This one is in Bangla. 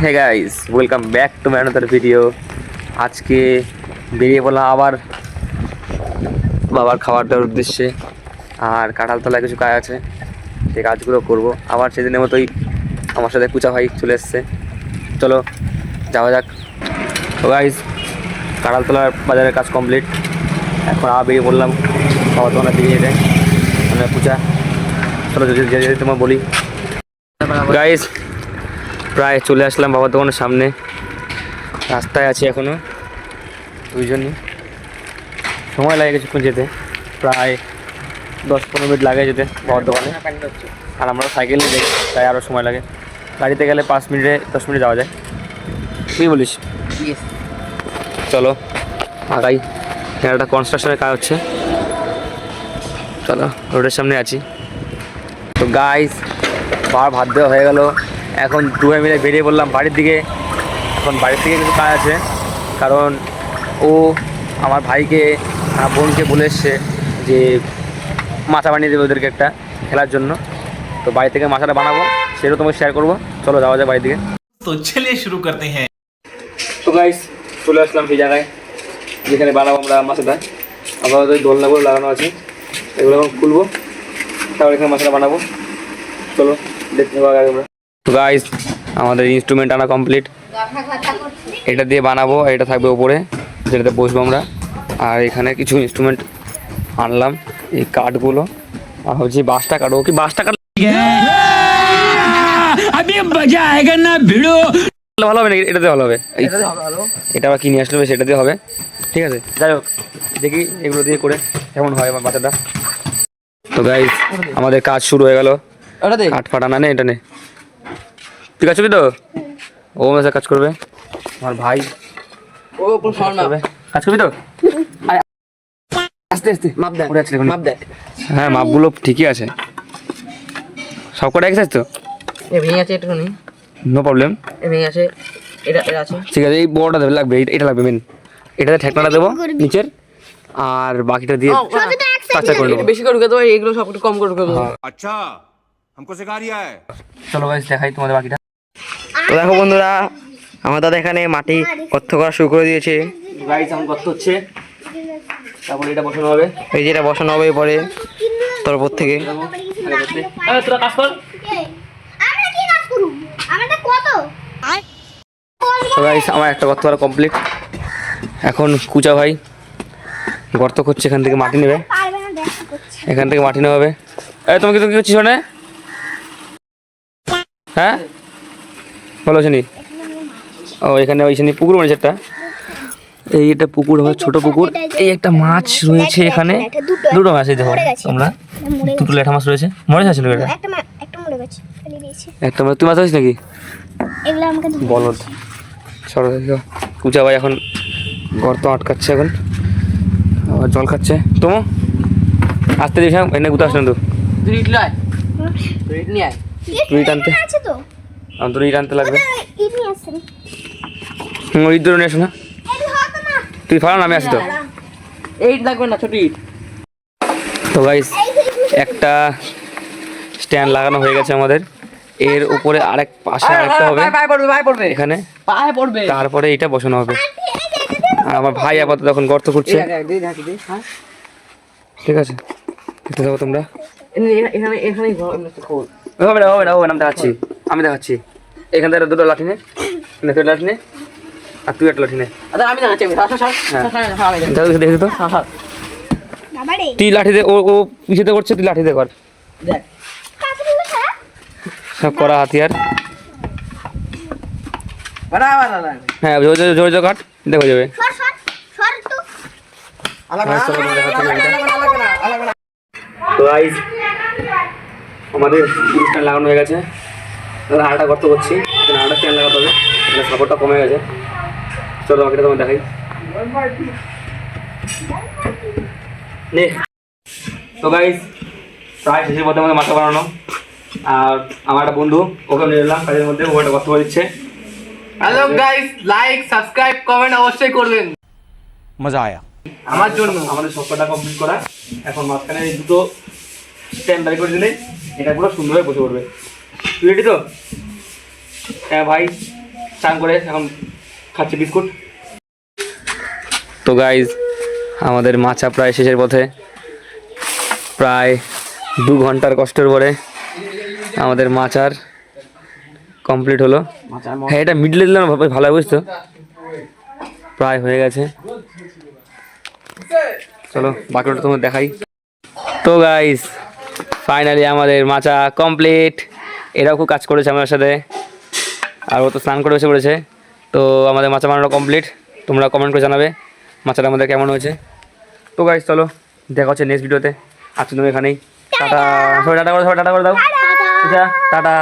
Hey guys, welcome back to my another video. আজকে বেরিয়ে পড়লাম আবার বাবার খাবার দেওয়ার উদ্দেশ্যে। আর কাঁঠালতলায় কিছু কাজ আছে, সেই কাজগুলো করব। আবার সেদিনের মতোই আমার সাথে কুচা ভাই চলে এসছে। চলো যাওয়া যাক। তো গাইস, কাঁঠালতলার বাজারের কাজ কমপ্লিট। এখন আবার বেরিয়ে পড়লাম খাবার দোকানের দিকে যেতে। মানে কুচা, চলো যেতে তোমার বলি। গাইস, প্রায় চলে আসলাম বাবার দোকানের সামনে। রাস্তায় আছি এখনও, দুইজনই। সময় লাগে কিছুক্ষণ যেতে, প্রায় 10-15 মিনিট লাগে যেতে বাবার দোকানে। আর আমরা সাইকেল নিয়ে যাই, তাই আরও সময় লাগে। গাড়িতে গেলে 5 মিনিটে 10 মিনিটে যাওয়া যায়। কী বলিস? চলো আগাই। এখানে একটা কনস্ট্রাকশনের কাজ হচ্ছে, চলো রোডের সামনে আছি। তো গাইস, বাবার ভাত দেওয়া হয়ে গেল। এখন দুয়ে মিলে বেরিয়ে পড়লাম বাড়ির দিকে। এখন বাড়ির থেকে কিছু কাজ আছে, কারণ ও আমার ভাইকে বোনকে বলে এসছে যে মাথা বানিয়ে দেবে ওদেরকে একটা খেলার জন্য। তো বাড়ি থেকে মাথাটা বানাবো, সেটাও তোমাকে শেয়ার করবো। চলো যাওয়া যায় বাড়ির দিকে। তো চলিয়ে শুরু করতে হ্যাঁ। তো গাইস, চলে আসলাম সেই জায়গায় যেখানে বানাবো আমরা মাথাটা। আবার ওই দোলনাগুলো লাগানো আছে, এগুলো এখন খুলবো, তারপর এখানে মাথাটা বানাবো। চলো দেখতে পাবো আগে আমরা। তো গাইস, আমাদের ইনস্ট্রুমেন্ট আনা কমপ্লিট। এটা দিয়ে বানাবো, এটা থাকবে ওপরে যেটাতে বসবো আমরা। আর এখানে কিছু ইনস্ট্রুমেন্ট আনলাম, এই কাঠগুলো। আর হচ্ছে বাঁশটা কাটবো। কি বাঁশটা কাটলে ভালো হবে নাকি? এটাতে ভালো হবে। এটা আবার কিনে আসলে সেটা দিয়ে হবে, ঠিক আছে। যাই হোক, দেখি এগুলো দিয়ে করে কেমন হয় আমার বাচ্চাটা। তো গাইস, আমাদের কাজ শুরু হয়ে গেল। কাঠ ফাটানা নে, এটা নে। তুই কাজ করবি তো? ও মেসে কাজ করবে, আমার ভাই ও কাজ করবি তো? আস্তে আস্তে মাপ দেখ, মাপ দেখ। হ্যাঁ, মাপগুলো ঠিকই আছে, সব কটা এক সাইজ তো। ভেঙে আছে একটুখানি, নো প্রবলেম। ভেঙে আছে, এটা আছে, ঠিক আছে। এই বড়টা দেবে, লাগবে এটা লাগবে মেন। এটাতে ঠেকনাটা দেবো নিচের, আর বাকিটা দিয়ে কাঁচা করে দেবো। বেশি করে ঢুকে দেবো, এগুলো সব একটু কম করে ঢুকে দেবো। আচ্ছা, हमको सिखा रिया है। চলো গাইস, দেখাই তোমাদের বাকিটা। তো দেখো বন্ধুরা, আমার দাদা এখানে মাটি গর্ত করা শুরু করে দিয়েছে। গাইস, এখন গর্ত হচ্ছে, তারপরে এটা বসানো হবে। এই যেটা বসানো হবে পরে তোর উপর থেকে। তোরা কাজ কর। তো গাইস, আমার একটা গর্ত করা কমপ্লিট। এখন কুচা ভাই গর্ত করছে, এখান থেকে মাটি নেবে, এখান থেকে মাটি নেওয়া হবে। তুমি কি করছিস ওখানে? হ্যাঁ বলো শুনি। ও এখানে ওইখানে পুকুর বানিয়েছে একটা। এই এটা পুকুর হবে, ছোট পুকুর। এই একটা মাছ রয়েছে এখানে, দুটো মাছ। এই দেখো তোমরা, দুটো লেঠা মাছ রয়েছে। মরে যাচ্ছে এটা একটা মাছ। তুই মাছ আছিস নাকি? বলদ সরো। কুচা ভাই এখন গর্ত আটকাচ্ছে, এখন আবার জল খাচ্ছে। তোমো আসতে দিস, এনে গুতে আসলেন তো। তুই টানতে, আমার তো ইট আনতে লাগবে। ইট ধরে নিয়ে আসো না, তুই ফাড়া না, আমি আসি তো। এইট লাগবে না, ছোট ইট। তো গাইস, একটা স্ট্যান্ড লাগানো হয়ে গেছে আমাদের। এর উপরে আরেক পাশে আরেকটা হবে এখানে, তারপরে এটা বসানো হবে। আর আমার ভাই আপাতত এখন গর্ত করছে, ঠিক আছে। দেখতে থাকো তোমরা। হবে না, হবে না, হবে না, আমি দেখাচ্ছি, আমি দেখাচ্ছি। এখান থেকে দুটো লাঠি নে, লাঠি নে, আর তুই একটা লাঠি নে। দেখি তো, তুই লাঠি দে। ও পিছিয়ে করছে, তুই লাঠি দে কর। সব করা হাতিয়ার। হ্যাঁ, জোরে জোরে কাট, দেখো যাবে। তো গাইস, আমাদের স্ট্যান্ড লাগানো হয়ে গেছে। আরেকটা গর্ত করছি, আরেকটা স্ট্যান্ড লাগাতে হবে। সাপোর্টটা কমে গেছে। চলো বাকিটা তোমার দেখাই। তো গাইস, প্রায় শেষের মধ্যে আমাদের মাথা বানানো। আর আমার একটা বন্ধু, ওকে নিয়ে এলাম কাজের মধ্যে, ও একটা গর্ত করে দিচ্ছে। Hello guys, like subscribe comment অবশ্যই করবেন, मजा आया। আমার জন্য। আমাদের সবকটা কমপ্লিট করা। এখন মাঝখানে এই দুটো স্ট্যান্ড দাঁড়িয়ে করে দিলে এটা পুরো সুন্দরভাবে বসে পড়বে। তুই রেডি তো? হ্যাঁ ভাই, চান করে এখন খাচ্ছি বিস্কুট। তো গাইজ আমাদের মাচা প্রায় শেষের পথে, প্রায় 2 ঘন্টার কষ্টের পরে আমাদের মাচার কমপ্লিট হলো। হ্যাঁ এটা মিডলে দিলাম ভালো হয় বুঝতো, প্রায় হয়ে গেছে। চলো বাকিটা তোমার দেখাই। তো গাইস ফাইনালি আমাদের মাচা কমপ্লিট। এরাও খুব কাজ করেছে আমার সাথে, আর ও তো স্নান করে বসে পড়েছে। তো আমাদের মাচা বানানো কমপ্লিট। তোমরা কমেন্ট করে জানাবে মাচাটা আমাদের কেমন হয়েছে। তো গাইস চলো দেখা হচ্ছে নেক্সট ভিডিওতে। আজকে তুমি এখানেই টাটা, সবাই টাটা করে দাও। টাটা।